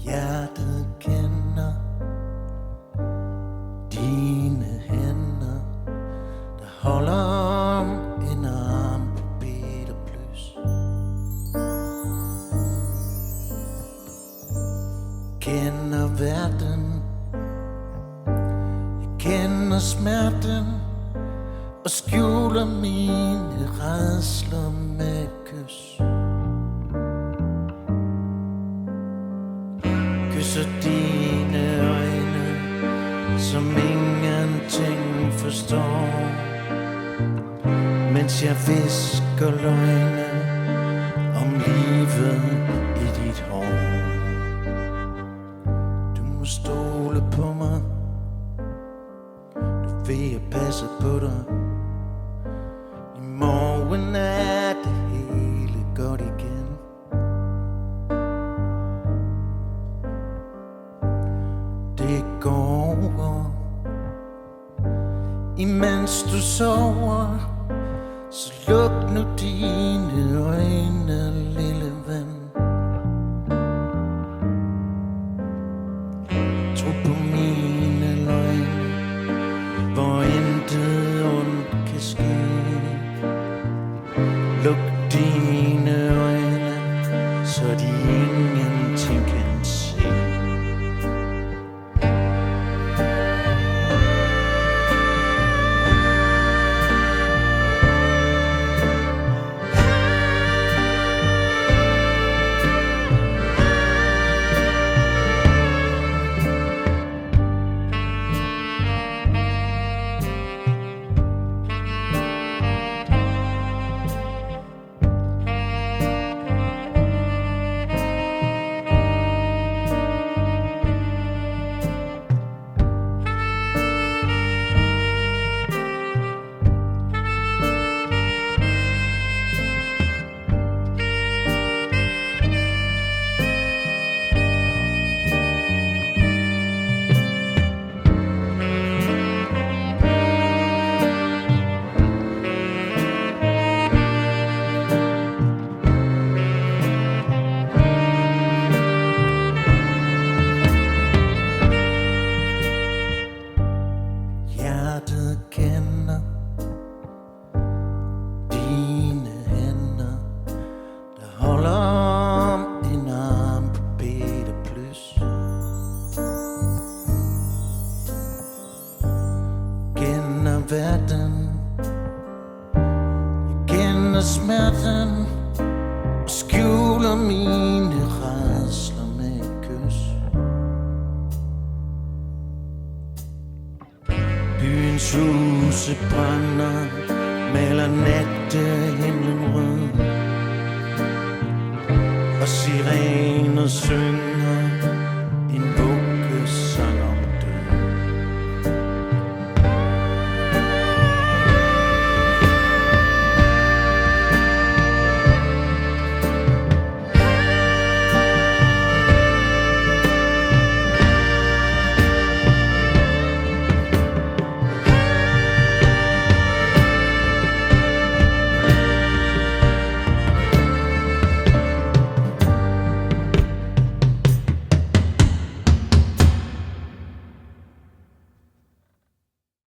Hjertet kender dine hænder, der holder om en arm på Peter Plys. Kender verden, jeg kender smerten, og skjuler mine rædsler med kys. Kysser dine øjne, som ingenting forstår, mens jeg visker løgne om livet i dit hår. Du må stole på mig, du ved jeg passer på dig. I morgen er det hele godt igen. Det går over, imens du sover, så luk nu dine øjne, lille ven. Tro på mine løgne, hvor intet ondt kan ske. Luk dine øjne, så de ingenting kan se. Hjertet kender dine hænder, der holder om en arm på Peter Plys. Kender verden, jeg kender smerten, og skjuler mine rædsler med et kys. Byens huse brænder, maler nattehimlen rød, og sirener synger